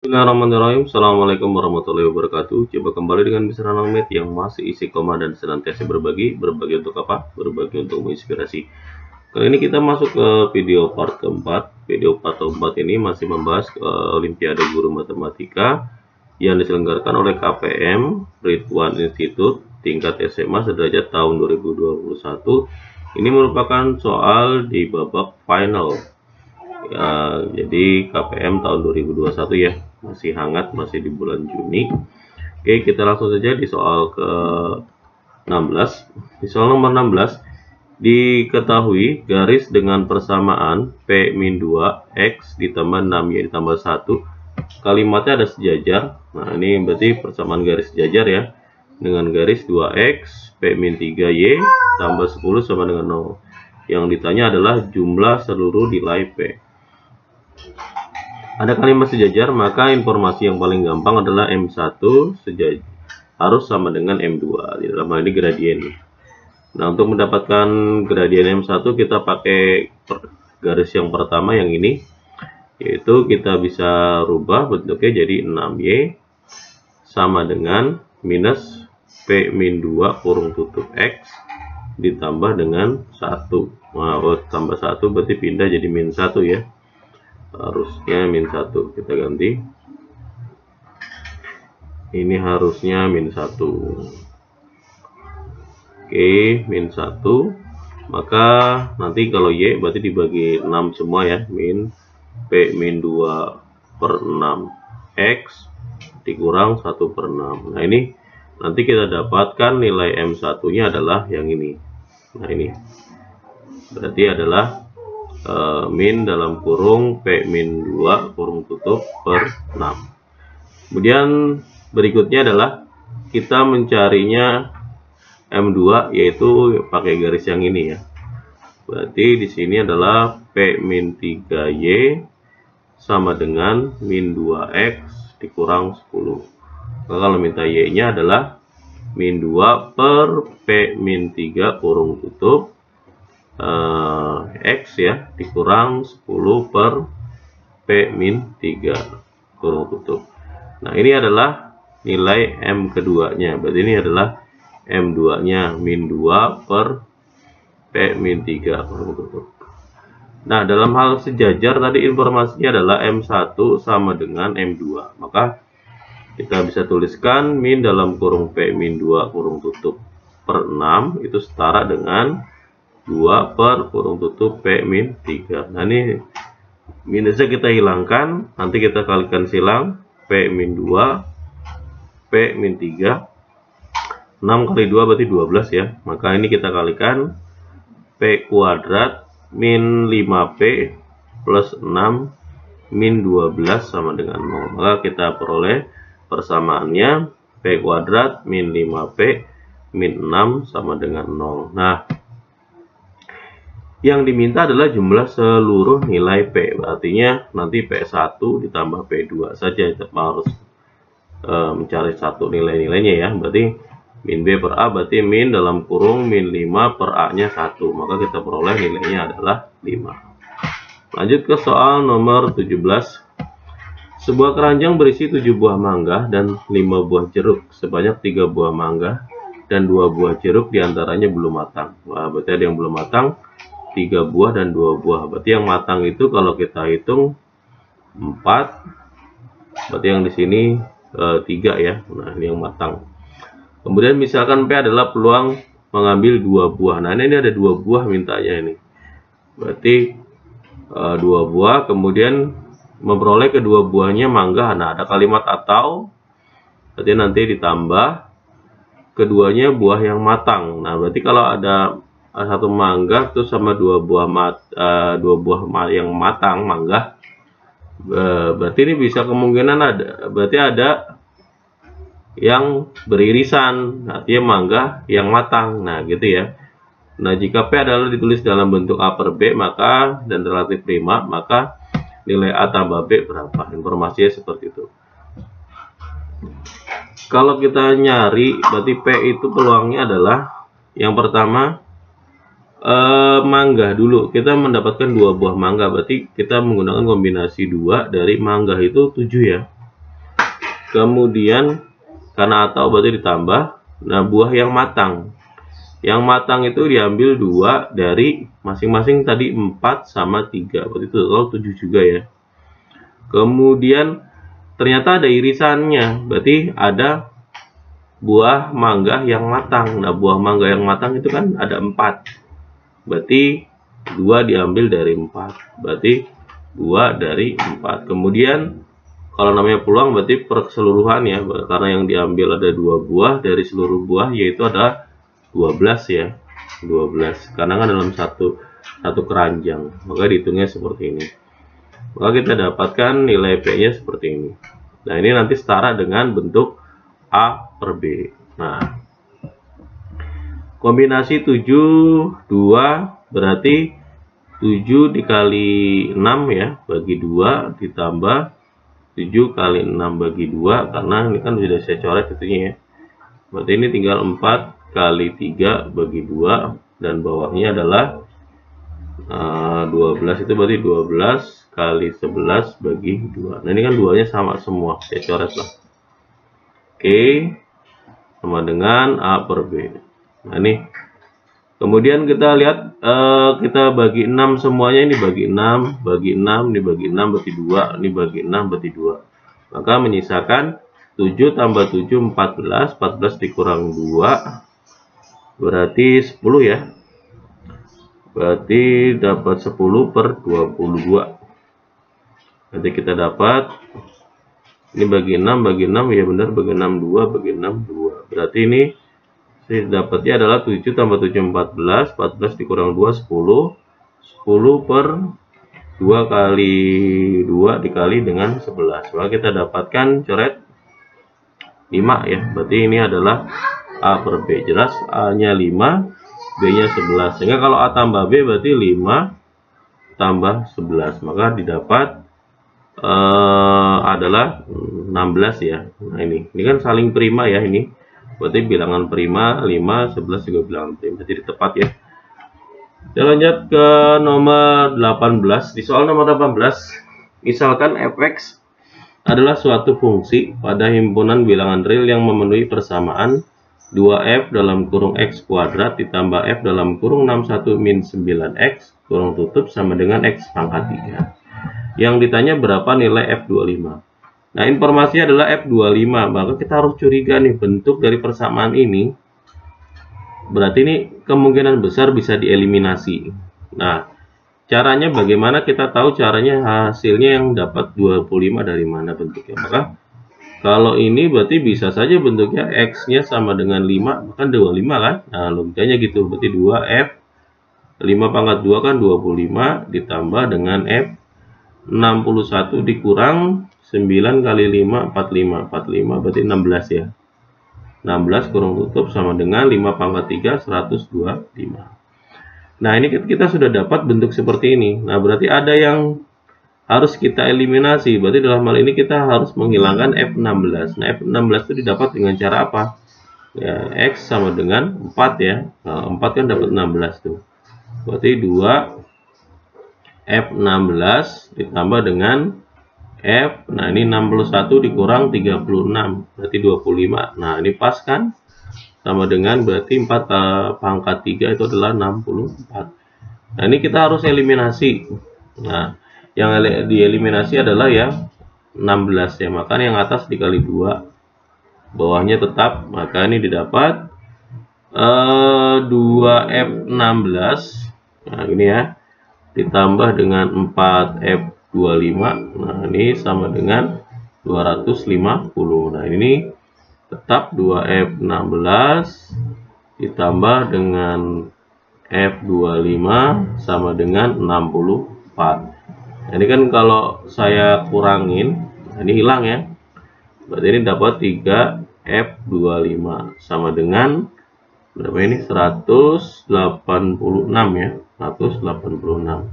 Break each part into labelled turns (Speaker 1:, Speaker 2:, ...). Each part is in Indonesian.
Speaker 1: Bismillahirrahmanirrahim. Assalamualaikum warahmatullahi wabarakatuh. Coba kembali dengan Mr. Nanomet yang masih isi koma dan senantiasa berbagi untuk apa? Berbagi untuk menginspirasi. Kali ini kita masuk ke video part keempat. Video part keempat ini masih membahas Olimpiade Guru Matematika yang diselenggarakan oleh KPM Ridwan Institute tingkat SMA sederajat tahun 2021. Ini merupakan soal di babak final. Ya, jadi KPM tahun 2021 ya, masih hangat, masih di bulan Juni. Oke, kita langsung saja di soal ke-16. Di soal nomor 16 diketahui garis dengan persamaan P-2 X ditambah 6Y ditambah 1 kalimatnya ada sejajar. Nah, ini berarti persamaan garis sejajar ya, dengan garis 2X P-3Y tambah 10 sama dengan 0. Yang ditanya adalah jumlah seluruh nilai P. Ada kalimat sejajar, maka informasi yang paling gampang adalah M1 sejajar harus sama dengan M2. Di dalam hal ini gradien. Nah, untuk mendapatkan gradien M1 kita pakai garis yang pertama yang ini, yaitu kita bisa rubah bentuknya jadi 6Y sama dengan minus P-2 kurung tutup X ditambah dengan 1. Nah, tambah 1 berarti pindah jadi min 1 ya. Harusnya min 1, kita ganti. Ini harusnya min 1. Oke, min 1. Maka nanti kalau Y berarti dibagi 6 semua ya. Min P-2 per 6 X dikurang 1 per 6. Nah, ini nanti kita dapatkan nilai M1 nya adalah yang ini. Nah, ini berarti adalah min dalam kurung P-2 kurung tutup per 6. Kemudian berikutnya adalah kita mencarinya M2, yaitu pakai garis yang ini ya. Berarti di sini adalah P-3Y sama dengan min 2X dikurang 10. Maka kalau minta Y nya adalah min 2 per P-3 kurung tutup X ya dikurang 10 per P-3 kurung tutup. Nah, ini adalah nilai M keduanya. Berarti ini adalah M2 nya min 2 per P-3 kurung tutup. Nah, dalam hal sejajar tadi informasinya adalah M1 sama dengan M2. Maka kita bisa tuliskan min dalam kurung P-2 kurung tutup per 6 itu setara dengan 2 per kurung tutup P-3. Nah, ini minusnya kita hilangkan, nanti kita kalikan silang P-2 P-3. 6 kali 2 berarti 12 ya. Maka ini kita kalikan P kuadrat min 5P plus 6 min 12 sama dengan 0. Maka kita peroleh persamaannya P kuadrat min 5P min 6 sama dengan 0. Nah, yang diminta adalah jumlah seluruh nilai P. Artinya nanti P1 ditambah P2 saja. Kita harus mencari satu nilai-nilainya ya. Berarti min B per A berarti min dalam kurung min 5 per A nya 1. Maka kita peroleh nilainya adalah 5. Lanjut ke soal nomor 17. Sebuah keranjang berisi 7 buah mangga dan 5 buah jeruk. Sebanyak 3 buah mangga dan 2 buah jeruk diantaranya belum matang. Wah, berarti ada yang belum matang, 3 buah dan 2 buah. Berarti yang matang itu kalau kita hitung 4. Berarti yang di sini 3 ya. Nah, ini yang matang. Kemudian misalkan P adalah peluang mengambil 2 buah. Nah, ini ada 2 buah mintanya ini. Berarti 2 buah, kemudian memperoleh kedua buahnya mangga. Nah, ada kalimat atau, berarti nanti ditambah keduanya buah yang matang. Nah, berarti kalau ada satu mangga terus sama 2 buah yang matang mangga, berarti ini bisa kemungkinan ada, berarti ada yang beririsan, artinya mangga yang matang. Nah, gitu ya. Nah, jika P adalah ditulis dalam bentuk A per B maka dan relatif prima, maka nilai A tambah B berapa? Informasinya seperti itu. Kalau kita nyari, berarti P itu peluangnya adalah yang pertama mangga dulu. Kita mendapatkan 2 buah mangga, berarti kita menggunakan kombinasi 2 dari mangga itu 7 ya. Kemudian karena atau berarti ditambah. Nah, buah yang matang. Yang matang itu diambil 2 dari masing-masing tadi 4 sama 3. Berarti total 7 juga ya. Kemudian ternyata ada irisannya. Berarti ada buah mangga yang matang. Nah, buah mangga yang matang itu kan ada 4. Berarti 2 diambil dari 4. Berarti 2 dari 4. Kemudian kalau namanya peluang berarti per keseluruhan ya. Karena yang diambil ada 2 buah dari seluruh buah, yaitu ada 12 ya. 12. Karena kan dalam satu keranjang. Maka dihitungnya seperti ini. Maka kita dapatkan nilai P-nya seperti ini. Nah, ini nanti setara dengan bentuk A per B. Nah, kombinasi 7, 2 berarti 7 dikali 6 ya, bagi 2 ditambah 7 kali 6 bagi 2, karena ini kan sudah saya coret itunya ya. Berarti ini tinggal 4 kali 3 bagi 2, dan bawahnya adalah 12, itu berarti 12 kali 11 bagi 2. Nah, ini kan 2-nya sama semua, saya coret lah. Oke, sama dengan A per B. Nah, ini kemudian kita lihat, kita bagi 6 semuanya, ini bagi 6, bagi 6, ini bagi 6 berarti 2, ini bagi 6 berarti 2. Maka menyisakan 7 tambah 7 14, 14 dikurang 2 berarti 10 ya. Berarti dapat 10 per 22. Nanti kita dapat ini bagi 6, bagi 6 ya benar, bagi 6 2, bagi 6 2. Berarti ini dapatnya adalah 7 tambah 7 14, 14 dikurang 2 10, 10 per 2 kali 2 dikali dengan 11. Maka kita dapatkan coret 5 ya. Berarti ini adalah A per B. Jelas A-nya 5, B-nya 11. Sehingga kalau A tambah B berarti 5 tambah 11. Maka didapat adalah 16 ya. Nah, ini kan saling prima ya ini. Berarti bilangan prima 5, 11 juga bilangan prima. Jadi tepat ya. Kita lanjut ke nomor 18. Di soal nomor 18, misalkan fx adalah suatu fungsi pada himpunan bilangan real yang memenuhi persamaan 2f dalam kurung x kuadrat ditambah f dalam kurung 61 min 9x kurung tutup sama dengan x pangkat 3. Yang ditanya berapa nilai F25. Nah, informasinya adalah F25. Maka kita harus curiga nih, bentuk dari persamaan ini. Berarti ini kemungkinan besar bisa dieliminasi. Nah, caranya bagaimana kita tahu caranya hasilnya yang dapat 25 dari mana bentuknya. Maka kalau ini berarti bisa saja bentuknya X-nya sama dengan 5. Kan 25 kan? Nah, logikanya gitu. Berarti 2F 5 pangkat 2 kan 25 ditambah dengan F 61 dikurang 9 kali 5 45 berarti 16 ya. 16 kurung tutup sama dengan 5 pangkat 3 125. Nah, ini kita sudah dapat bentuk seperti ini. Nah, berarti ada yang harus kita eliminasi. Berarti dalam hal ini kita harus menghilangkan F16. Nah, F16 itu didapat dengan cara apa? Ya, X sama dengan 4 ya. Nah, 4 kan dapat 16 tuh. Berarti 2 F16 ditambah dengan F, nah ini 61 dikurang 36, berarti 25. Nah, ini pas kan? Sama dengan berarti 4 pangkat 3 itu adalah 64. Nah, ini kita harus eliminasi. Nah, yang dieliminasi adalah yang 16 ya, maka yang atas dikali 2, bawahnya tetap, maka ini didapat 2F16. Nah, ini ya, ditambah dengan 4F25. Nah, ini sama dengan 250. Nah, ini tetap 2F16 ditambah dengan F25 sama dengan 64. Nah, ini kan kalau saya kurangin, nah ini hilang ya. Berarti ini dapat 3F25 sama dengan berapa ini? 186 ya. 186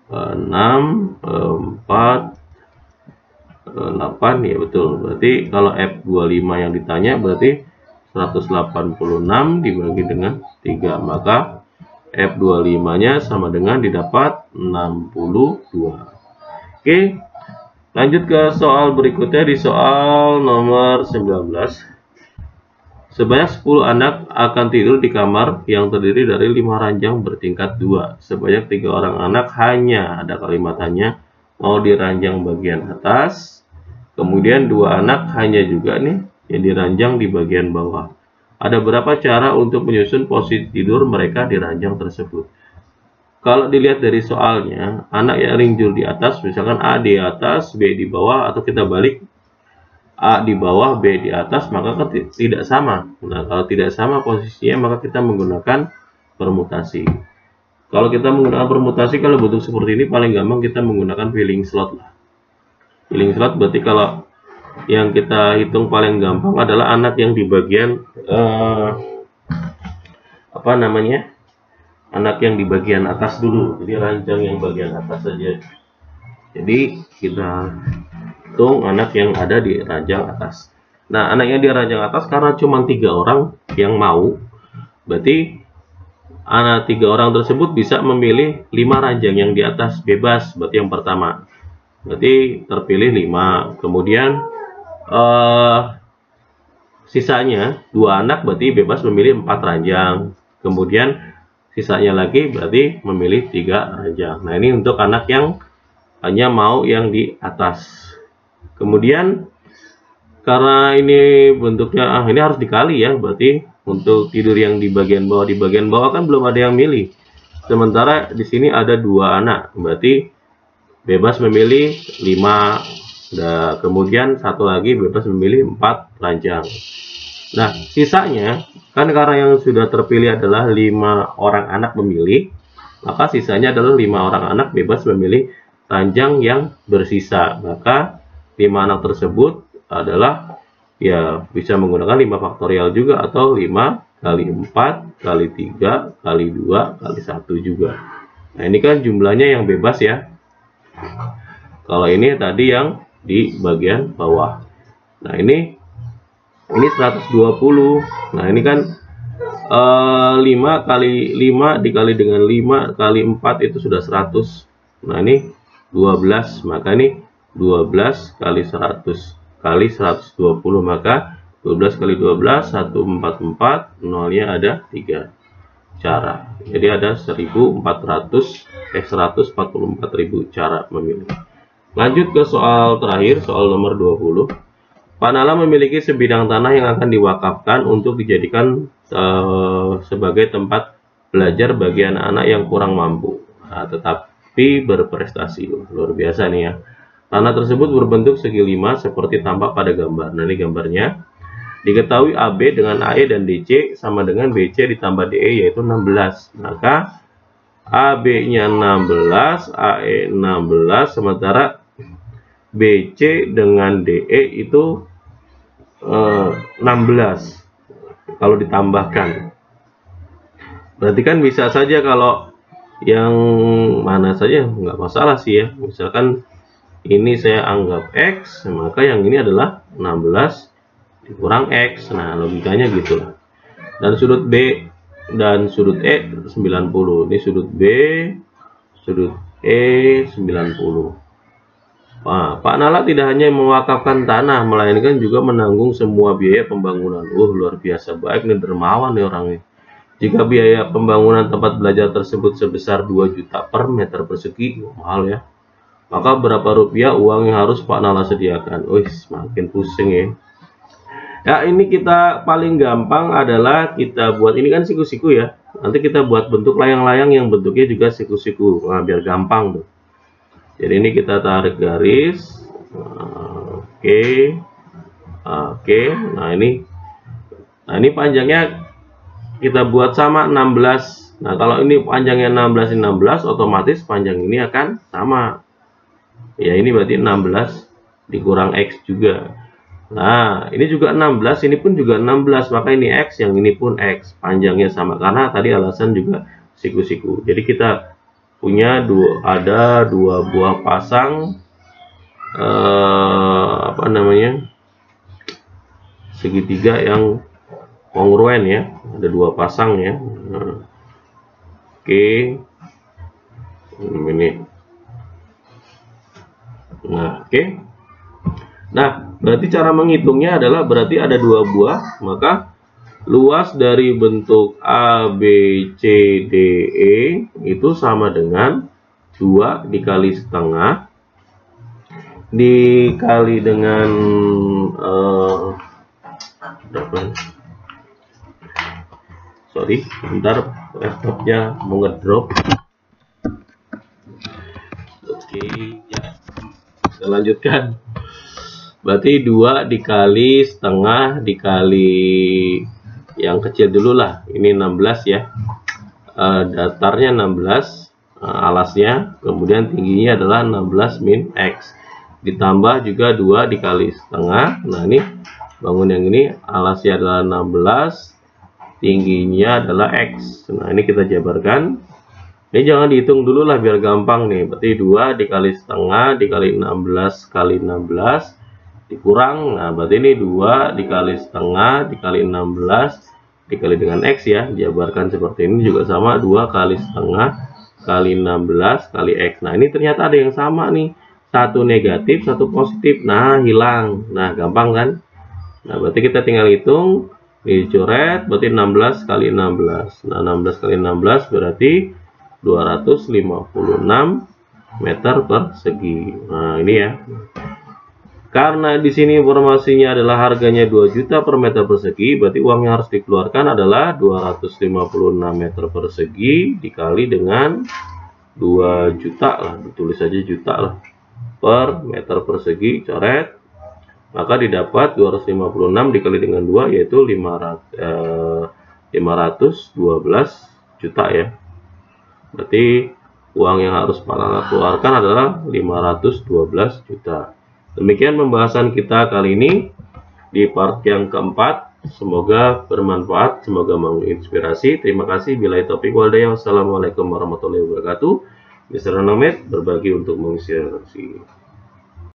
Speaker 1: 6 4 8 ya, betul. Berarti kalau F25 yang ditanya berarti 186 dibagi dengan 3, maka F25 nya sama dengan didapat 62. Oke, Lanjut ke soal berikutnya di soal nomor 19. Sebanyak 10 anak akan tidur di kamar yang terdiri dari 5 ranjang bertingkat 2. Sebanyak 3 orang anak hanya ada kalimatannya mau di ranjang bagian atas. Kemudian 2 anak hanya juga nih yang diranjang di bagian bawah. Ada berapa cara untuk menyusun posisi tidur mereka di ranjang tersebut? Kalau dilihat dari soalnya, anak yang rinjul di atas, misalkan A di atas, B di bawah, atau kita balik A di bawah, B di atas, maka kan tidak sama. Nah, kalau tidak sama posisinya, maka kita menggunakan permutasi. Kalau kita menggunakan permutasi, kalau bentuk seperti ini, paling gampang kita menggunakan filling slot lah. Filling slot berarti kalau yang kita hitung paling gampang adalah anak yang di bagian anak yang di bagian atas dulu. Jadi ranjang yang bagian atas saja. Jadi kita hitung anak yang ada di ranjang atas. Nah, anak yang di ranjang atas karena cuma 3 orang yang mau, berarti anak 3 orang tersebut bisa memilih 5 ranjang yang di atas bebas. Berarti yang pertama, berarti terpilih 5. Kemudian sisanya 2 anak berarti bebas memilih 4 ranjang. Kemudian sisanya lagi berarti memilih 3 ranjang. Nah, ini untuk anak yang hanya mau yang di atas. Kemudian karena ini bentuknya ini harus dikali ya, berarti untuk tidur yang di bagian bawah kan belum ada yang milih. Sementara di sini ada 2 anak, berarti bebas memilih 5. Nah, kemudian satu lagi bebas memilih 4 ranjang. Nah, sisanya kan karena yang sudah terpilih adalah 5 orang anak memilih, maka sisanya adalah 5 orang anak bebas memilih ranjang yang bersisa. Maka 5 anak tersebut adalah ya bisa menggunakan 5 faktorial juga, atau 5 kali 4 kali 3 kali 2 kali 1 juga. Nah, ini kan jumlahnya yang bebas ya. Kalau ini tadi yang di bagian bawah. Nah, ini 120. Nah, ini kan 5 kali 5 dikali dengan 5 kali 4 itu sudah 100. Nah, ini 12, maka ini 12 kali 100 kali 120, maka 12 kali 12 144, nolnya ada 3 cara. Jadi ada 144.000 cara memilih. Lanjut ke soal terakhir, soal nomor 20. Pak Nala memiliki sebidang tanah yang akan diwakafkan untuk dijadikan sebagai tempat belajar bagi anak-anak yang kurang mampu. Nah, tetapi berprestasi. Luar biasa nih ya. Tanah tersebut berbentuk segi 5 seperti tampak pada gambar. Nah, ini gambarnya. Diketahui AB dengan AE dan DC sama dengan BC ditambah DE yaitu 16. Maka AB-nya 16, AE 16, sementara BC dengan DE itu 16 kalau ditambahkan. Berarti kan bisa saja kalau yang mana saja nggak masalah sih ya. Misalkan ini saya anggap X, maka yang ini adalah 16 dikurang X. Nah, logikanya gitu lah. Dan sudut B dan sudut E 90. Ini sudut B, sudut E 90. Nah, Pak Nala tidak hanya mewakafkan tanah, melainkan juga menanggung semua biaya pembangunan. Luar biasa baik nih, dermawan nih orangnya. Jika biaya pembangunan tempat belajar tersebut sebesar 2 juta per meter persegi, mahal ya. Maka berapa rupiah uang yang harus Pak Nala sediakan? Semakin pusing ya. Ya, ini kita paling gampang adalah kita buat, ini kan siku-siku ya. Nanti kita buat bentuk layang-layang yang bentuknya juga siku-siku. Nah, biar gampang tuh. Jadi ini kita tarik garis. Oke. Nah, ini panjangnya kita buat sama 16. Nah, kalau ini panjangnya 16 ini 16, otomatis panjang ini akan sama. Ya, ini berarti 16 dikurang X juga. Nah, ini juga 16, ini pun juga 16, maka ini X, yang ini pun X. Panjangnya sama, karena tadi alasan juga siku-siku. Jadi kita punya ada dua buah pasang segitiga yang kongruen ya. Ada 2 pasang ya. Oke. Ini. Nah, oke. Nah, berarti cara menghitungnya adalah berarti ada 2 buah, maka luas dari bentuk A, B, C, D, E itu sama dengan 2 dikali setengah dikali dengan sorry, bentar laptopnya mau ngedrop. Oke, ya. Kita lanjutkan. Berarti 2 dikali setengah dikali yang kecil dulu lah. Ini 16 ya. Datarnya 16, alasnya, kemudian tingginya adalah 16 min X. Ditambah juga 2 dikali setengah. Nah, ini bangun yang ini alasnya adalah 16, tingginya adalah X. Nah, ini kita jabarkan. Ini jangan dihitung dulu lah biar gampang nih. Berarti 2 dikali setengah dikali 16 kali 16 dikurang. Nah, berarti ini 2 dikali setengah dikali 16 dikali dengan X ya. Jabarkan seperti ini juga sama, 2 kali setengah kali 16 kali X. Nah, ini ternyata ada yang sama nih. Satu negatif, satu positif. Nah, hilang. Nah, gampang kan? Nah, berarti kita tinggal hitung. Dicoret, berarti 16 kali 16. Nah, 16 kali 16 berarti 256 meter persegi. Nah, ini ya. Karena di sini informasinya adalah harganya 2 juta per meter persegi, berarti uang yang harus dikeluarkan adalah 256 meter persegi dikali dengan 2 juta lah, ditulis saja juta lah, per meter persegi, coret. Maka didapat 256 dikali dengan 2 yaitu 512 juta ya. Berarti uang yang harus Pak keluarkan adalah 512 juta. Demikian pembahasan kita kali ini di part yang keempat. Semoga bermanfaat, semoga menginspirasi. Terima kasih. Billahi taufiq wal hidayah. Wassalamualaikum warahmatullahi wabarakatuh. Mr. Nomad berbagi untuk menginspirasi.